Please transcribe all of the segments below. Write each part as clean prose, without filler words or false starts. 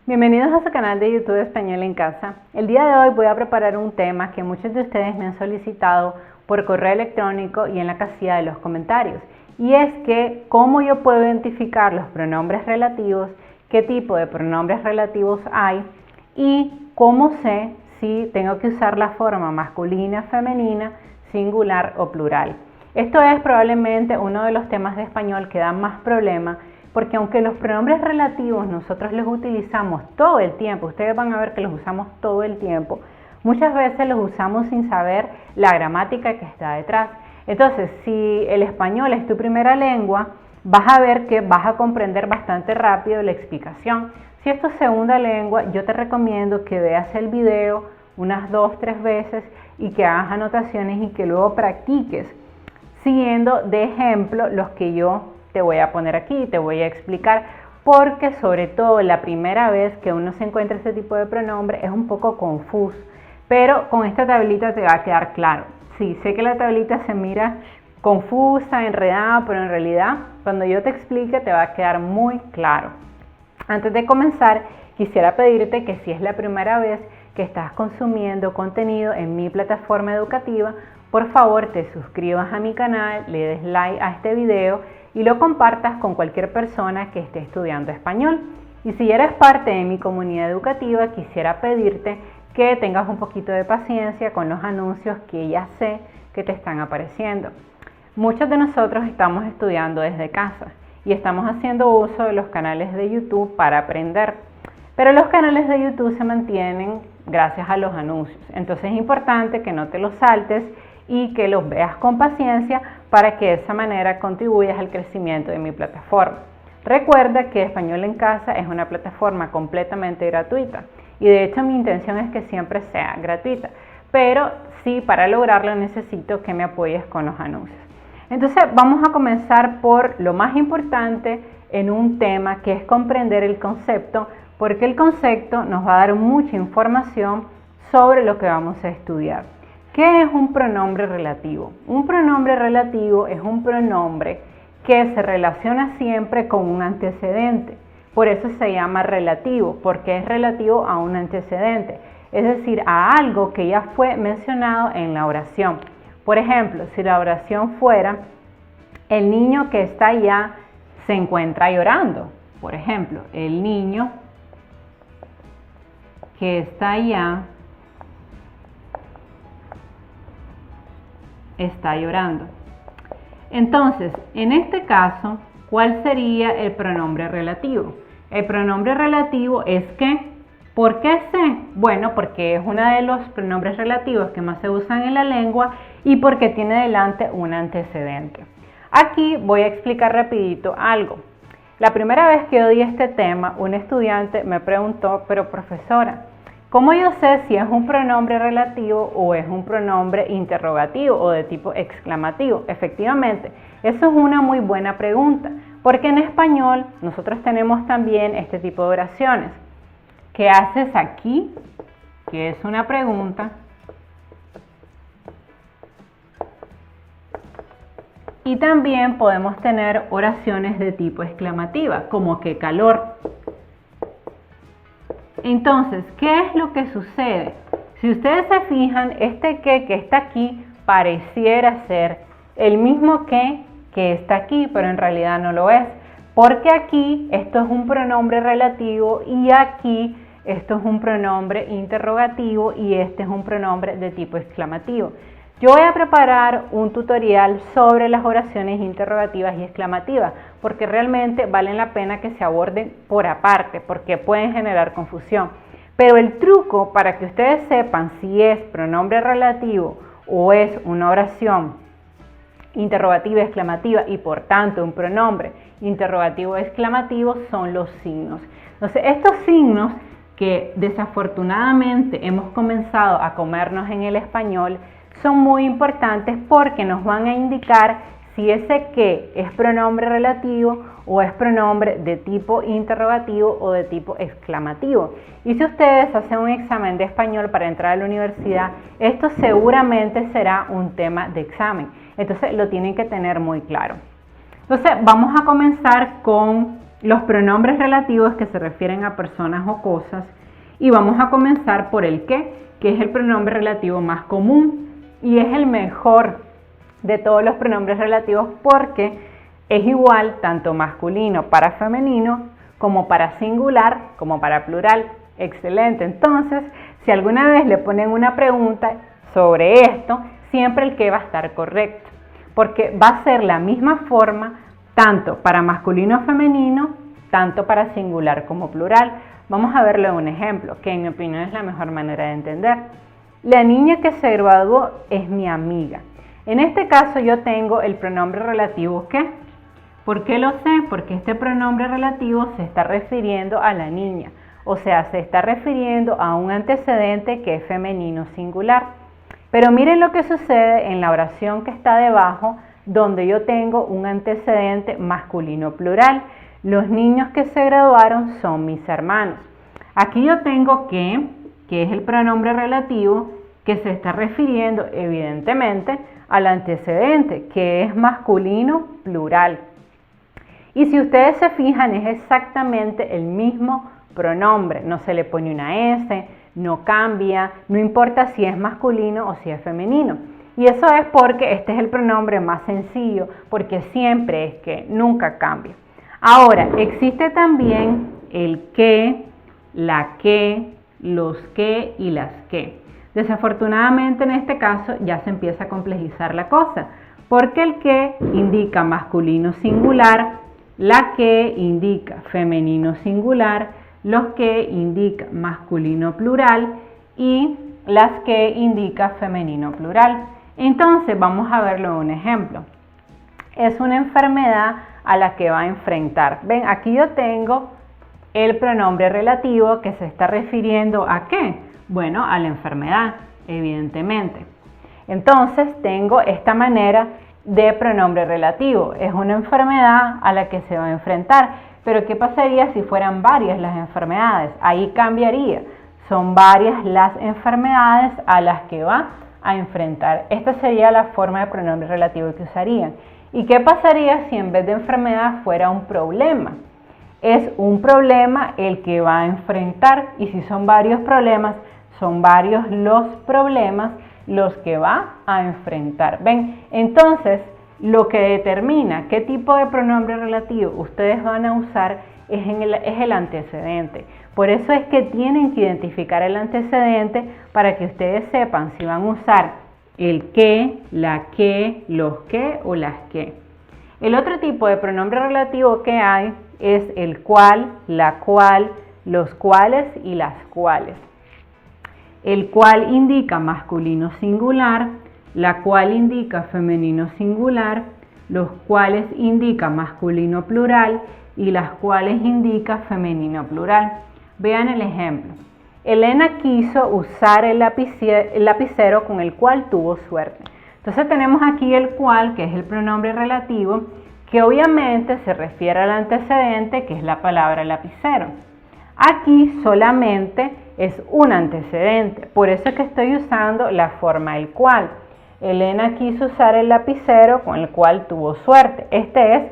Bienvenidos a su canal de YouTube Español en Casa. El día de hoy voy a preparar un tema que muchos de ustedes me han solicitado por correo electrónico y en la casilla de los comentarios. Y es que cómo yo puedo identificar los pronombres relativos, qué tipo de pronombres relativos hay y cómo sé si tengo que usar la forma masculina, femenina, singular o plural. Esto es probablemente uno de los temas de español que dan más problemas, porque aunque los pronombres relativos nosotros los utilizamos todo el tiempo, ustedes van a ver que los usamos todo el tiempo, muchas veces los usamos sin saber la gramática que está detrás. Entonces, si el español es tu primera lengua, vas a ver que vas a comprender bastante rápido la explicación. Si es tu segunda lengua, yo te recomiendo que veas el video unas 2-3 veces y que hagas anotaciones y que luego practiques siguiendo de ejemplo los que yo te voy a poner aquí, te voy a explicar, porque sobre todo la primera vez que uno se encuentra este tipo de pronombre es un poco confuso, pero con esta tablita te va a quedar claro. Sí, sé que la tablita se mira confusa, enredada, pero en realidad cuando yo te explique te va a quedar muy claro. Antes de comenzar, quisiera pedirte que si es la primera vez que estás consumiendo contenido en mi plataforma educativa, por favor te suscribas a mi canal, le des like a este video y lo compartas con cualquier persona que esté estudiando español. Y si eres parte de mi comunidad educativa, quisiera pedirte que tengas un poquito de paciencia con los anuncios que ya sé que te están apareciendo. Muchos de nosotros estamos estudiando desde casa y estamos haciendo uso de los canales de YouTube para aprender. Pero los canales de YouTube se mantienen gracias a los anuncios. Entonces es importante que no te los saltes y que los veas con paciencia para que de esa manera contribuyas al crecimiento de mi plataforma. Recuerda que Español en Casa es una plataforma completamente gratuita y de hecho mi intención es que siempre sea gratuita, pero sí, para lograrlo necesito que me apoyes con los anuncios. Entonces vamos a comenzar por lo más importante en un tema, que es comprender el concepto, porque el concepto nos va a dar mucha información sobre lo que vamos a estudiar. ¿Qué es un pronombre relativo? Un pronombre relativo es un pronombre que se relaciona siempre con un antecedente. Por eso se llama relativo, porque es relativo a un antecedente, es decir, a algo que ya fue mencionado en la oración. Por ejemplo, si la oración fuera, el niño que está allá se encuentra llorando. Por ejemplo, el niño que está allá está llorando. Entonces, en este caso, ¿cuál sería el pronombre relativo? El pronombre relativo es que, ¿por qué sé? Bueno, porque es uno de los pronombres relativos que más se usan en la lengua y porque tiene delante un antecedente. Aquí voy a explicar rapidito algo. La primera vez que yo di este tema, un estudiante me preguntó, pero profesora, ¿cómo yo sé si es un pronombre relativo o es un pronombre interrogativo o de tipo exclamativo? Efectivamente, eso es una muy buena pregunta, porque en español nosotros tenemos también este tipo de oraciones. ¿Qué haces aquí? Que es una pregunta. Y también podemos tener oraciones de tipo exclamativa, como qué calor. Entonces, ¿qué es lo que sucede? Si ustedes se fijan, este que está aquí pareciera ser el mismo que está aquí, pero en realidad no lo es. Porque aquí esto es un pronombre relativo y aquí esto es un pronombre interrogativo y este es un pronombre de tipo exclamativo. Yo voy a preparar un tutorial sobre las oraciones interrogativas y exclamativas, porque realmente valen la pena que se aborden por aparte, porque pueden generar confusión. Pero el truco para que ustedes sepan si es pronombre relativo o es una oración interrogativa y exclamativa y por tanto un pronombre interrogativo y exclamativo son los signos. Entonces, estos signos que desafortunadamente hemos comenzado a comernos en el español son muy importantes porque nos van a indicar si ese que es pronombre relativo o es pronombre de tipo interrogativo o de tipo exclamativo. Y si ustedes hacen un examen de español para entrar a la universidad, esto seguramente será un tema de examen. Entonces lo tienen que tener muy claro. Entonces vamos a comenzar con los pronombres relativos que se refieren a personas o cosas, y vamos a comenzar por el que es el pronombre relativo más común y es el mejor de todos los pronombres relativos porque es igual tanto masculino para femenino como para singular como para plural. Excelente. Entonces, si alguna vez le ponen una pregunta sobre esto, siempre el que va a estar correcto, porque va a ser la misma forma tanto para masculino o femenino, tanto para singular como plural. Vamos a verlo en un ejemplo, que en mi opinión es la mejor manera de entender. La niña que se graduó es mi amiga. En este caso yo tengo el pronombre relativo ¿qué? ¿Por qué lo sé? Porque este pronombre relativo se está refiriendo a la niña, o sea, se está refiriendo a un antecedente que es femenino singular. Pero miren lo que sucede en la oración que está debajo, donde yo tengo un antecedente masculino plural. Los niños que se graduaron son mis hermanos. Aquí yo tengo que es el pronombre relativo que se está refiriendo evidentemente al antecedente, que es masculino plural. Y si ustedes se fijan, es exactamente el mismo pronombre, no se le pone una S, no cambia, no importa si es masculino o si es femenino. Y eso es porque este es el pronombre más sencillo, porque siempre es que, nunca cambia. Ahora, existe también el que, la que, los que y las que. Desafortunadamente en este caso ya se empieza a complejizar la cosa, porque el que indica masculino singular, la que indica femenino singular, los que indica masculino plural y las que indica femenino plural. Entonces vamos a verlo en un ejemplo. Es una enfermedad a la que va a enfrentar. Ven, aquí yo tengo el pronombre relativo que se está refiriendo ¿a qué? Bueno, a la enfermedad, evidentemente. Entonces tengo esta manera de pronombre relativo. Es una enfermedad a la que se va a enfrentar. Pero ¿qué pasaría si fueran varias las enfermedades? Ahí cambiaría. Son varias las enfermedades a las que va a enfrentar. Esta sería la forma de pronombre relativo que usarían. ¿Y qué pasaría si en vez de enfermedad fuera un problema? Es un problema el que va a enfrentar, y si son varios problemas, son varios los problemas los que va a enfrentar. ¿Ven? Entonces, lo que determina qué tipo de pronombre relativo ustedes van a usar es el antecedente. Por eso es que tienen que identificar el antecedente para que ustedes sepan si van a usar el que, la que, los que o las que. El otro tipo de pronombre relativo que hay es el cual, la cual, los cuales y las cuales. El cual indica masculino singular, la cual indica femenino singular, los cuales indica masculino plural y las cuales indica femenino plural. Vean el ejemplo. Elena quiso usar el lapicero con el cual tuvo suerte. Entonces tenemos aquí el cual, que es el pronombre relativo, que obviamente se refiere al antecedente, que es la palabra lapicero. Aquí solamente es un antecedente, por eso es que estoy usando la forma el cual. Elena quiso usar el lapicero con el cual tuvo suerte. Esta es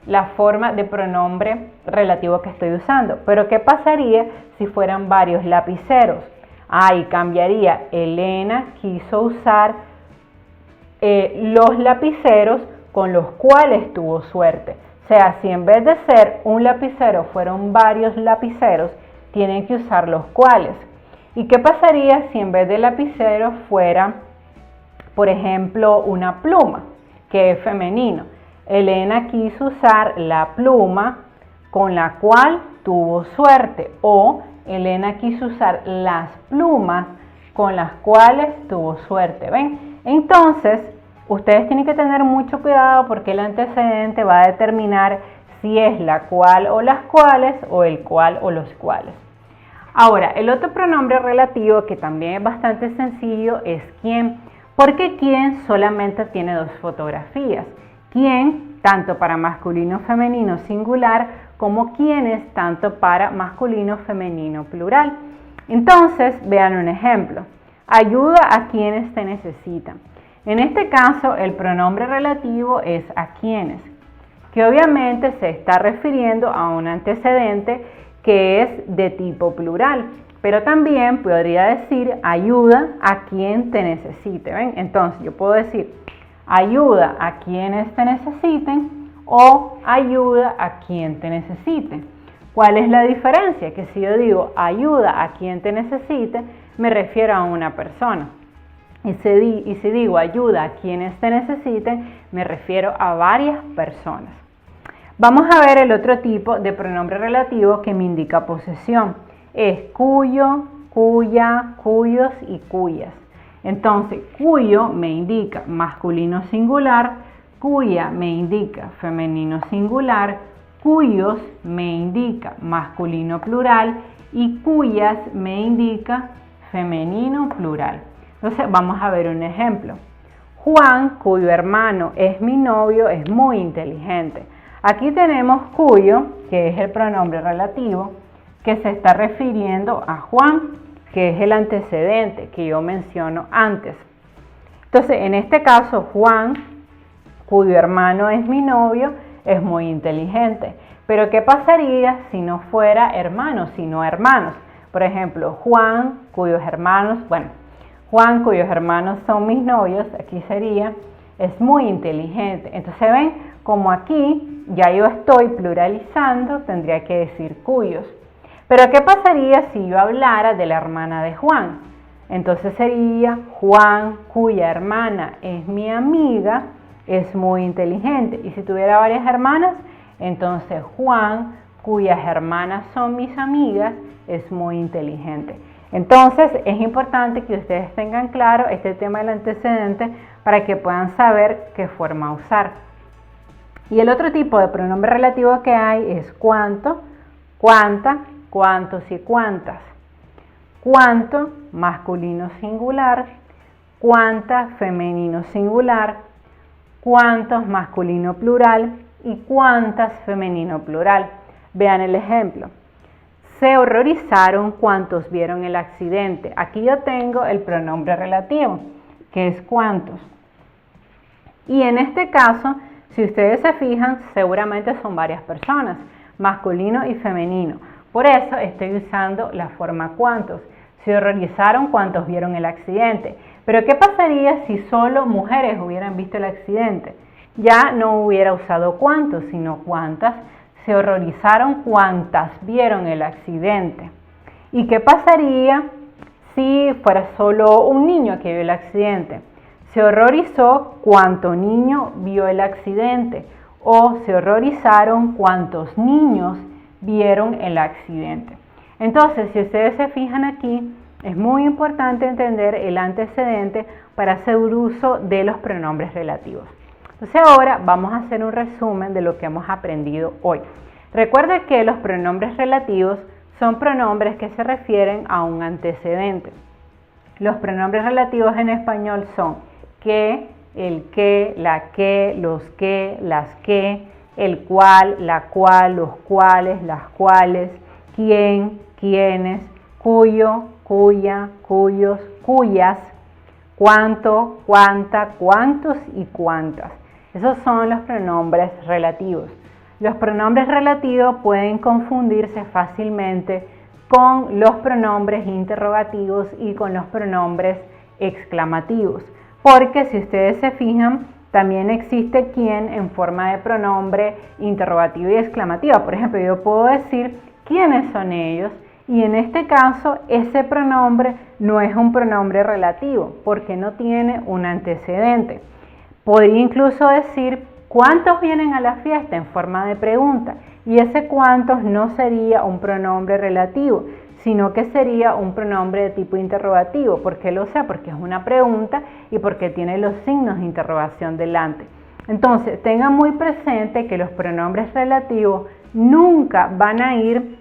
la forma de pronombre relativo que estoy usando. Pero ¿qué pasaría si fueran varios lapiceros? Ahí cambiaría. Elena quiso usar los lapiceros con los cuales tuvo suerte. O sea, si en vez de ser un lapicero fueron varios lapiceros, tienen que usar los cuales. ¿Y qué pasaría si en vez de lapicero fuera, por ejemplo, una pluma, que es femenino? Elena quiso usar la pluma con la cual tuvo suerte, o Elena quiso usar las plumas con las cuales tuvo suerte. ¿Ven? Entonces, ustedes tienen que tener mucho cuidado porque el antecedente va a determinar si es la cual o las cuales o el cual o los cuales. Ahora, el otro pronombre relativo que también es bastante sencillo es quién, porque quién solamente tiene dos fotografías. Quién, tanto para masculino femenino singular, como quiénes, tanto para masculino femenino plural. Entonces, vean un ejemplo. Ayuda a quienes te necesitan. En este caso, el pronombre relativo es a quienes. que obviamente se está refiriendo a un antecedente que es de tipo plural, pero también podría decir ayuda a quien te necesite. ¿Ven? Entonces yo puedo decir ayuda a quienes te necesiten o ayuda a quien te necesite. ¿Cuál es la diferencia? Que si yo digo ayuda a quien te necesite, me refiero a una persona. Y si digo ayuda a quienes te necesiten, me refiero a varias personas. Vamos a ver el otro tipo de pronombre relativo que me indica posesión. Es cuyo, cuya, cuyos y cuyas. Entonces, cuyo me indica masculino singular, cuya me indica femenino singular, cuyos me indica masculino plural y cuyas me indica femenino plural. Entonces vamos a ver un ejemplo. Juan, cuyo hermano es mi novio, es muy inteligente. Aquí tenemos cuyo, que es el pronombre relativo, que se está refiriendo a Juan, que es el antecedente que yo menciono antes. Entonces, en este caso, Juan, cuyo hermano es mi novio, es muy inteligente. Pero ¿qué pasaría si no fuera hermano, sino hermanos? Por ejemplo, Juan, cuyos hermanos son mis novios, aquí sería, es muy inteligente. Entonces ven, como aquí ya yo estoy pluralizando, tendría que decir cuyos. Pero ¿qué pasaría si yo hablara de la hermana de Juan? Entonces sería Juan, cuya hermana es mi amiga, es muy inteligente. Y si tuviera varias hermanas, entonces Juan, cuyas hermanas son mis amigas, es muy inteligente. Entonces es importante que ustedes tengan claro este tema del antecedente para que puedan saber qué forma usar. Y el otro tipo de pronombre relativo que hay es cuánto, cuánta, cuántos y cuántas. Cuánto, masculino singular, cuánta, femenino singular, cuántos, masculino plural y cuántas, femenino plural. Vean el ejemplo. Se horrorizaron cuantos vieron el accidente. Aquí yo tengo el pronombre relativo, que es cuántos. Y en este caso, si ustedes se fijan, seguramente son varias personas, masculino y femenino. Por eso estoy usando la forma cuántos. Se horrorizaron cuantos vieron el accidente. Pero ¿qué pasaría si solo mujeres hubieran visto el accidente? Ya no hubiera usado cuántos, sino cuántas. Se horrorizaron cuantas vieron el accidente. ¿Y qué pasaría si fuera solo un niño que vio el accidente? Se horrorizó cuánto niño vio el accidente. O se horrorizaron cuántos niños vieron el accidente. Entonces, si ustedes se fijan aquí, es muy importante entender el antecedente para hacer uso de los pronombres relativos. Entonces ahora vamos a hacer un resumen de lo que hemos aprendido hoy. Recuerda que los pronombres relativos son pronombres que se refieren a un antecedente. Los pronombres relativos en español son que, el que, la que, los que, las que, el cual, la cual, los cuales, las cuales, quién, quiénes, cuyo, cuya, cuyos, cuyas, cuánto, cuánta, cuántos y cuántas. Esos son los pronombres relativos. Los pronombres relativos pueden confundirse fácilmente con los pronombres interrogativos y con los pronombres exclamativos. Porque si ustedes se fijan, también existe quién en forma de pronombre interrogativo y exclamativa. Por ejemplo, yo puedo decir quiénes son ellos y en este caso ese pronombre no es un pronombre relativo porque no tiene un antecedente. Podría incluso decir cuántos vienen a la fiesta en forma de pregunta y ese cuántos no sería un pronombre relativo, sino que sería un pronombre de tipo interrogativo. ¿Por qué lo sé? Porque es una pregunta y porque tiene los signos de interrogación delante. Entonces, tengan muy presente que los pronombres relativos nunca van a ir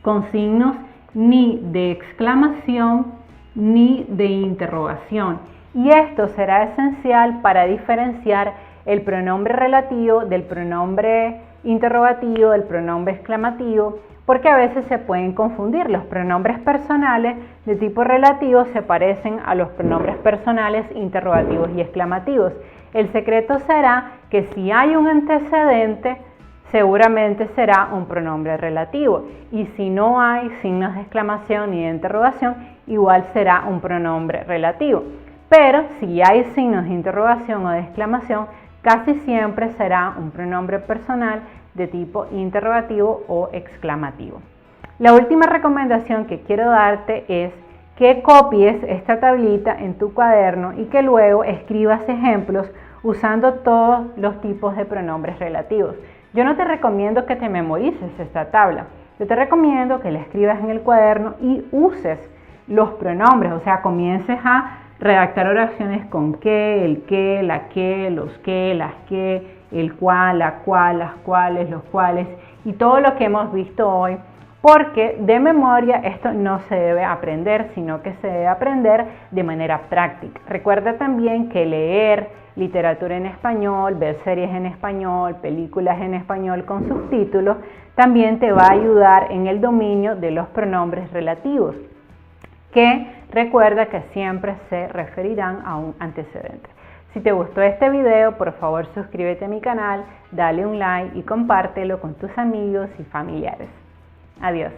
con signos ni de exclamación ni de interrogación. Y esto será esencial para diferenciar el pronombre relativo del pronombre interrogativo, del pronombre exclamativo, porque a veces se pueden confundir. Los pronombres personales de tipo relativo se parecen a los pronombres personales interrogativos y exclamativos. El secreto será que si hay un antecedente, seguramente será un pronombre relativo, y si no hay signos de exclamación ni de interrogación, igual será un pronombre relativo. Pero si hay signos de interrogación o de exclamación, casi siempre será un pronombre personal de tipo interrogativo o exclamativo. La última recomendación que quiero darte es que copies esta tablita en tu cuaderno y que luego escribas ejemplos usando todos los tipos de pronombres relativos. Yo no te recomiendo que te memorices esta tabla, yo te recomiendo que la escribas en el cuaderno y uses los pronombres, o sea, comiences a redactar oraciones con que, el que, la que, los que, las que, el cual, la cual, las cuales, los cuales y todo lo que hemos visto hoy, porque de memoria esto no se debe aprender, sino que se debe aprender de manera práctica. Recuerda también que leer literatura en español, ver series en español, películas en español con subtítulos, también te va a ayudar en el dominio de los pronombres relativos, que recuerda que siempre se referirán a un antecedente. Si te gustó este video, por favor suscríbete a mi canal, dale un like y compártelo con tus amigos y familiares. Adiós.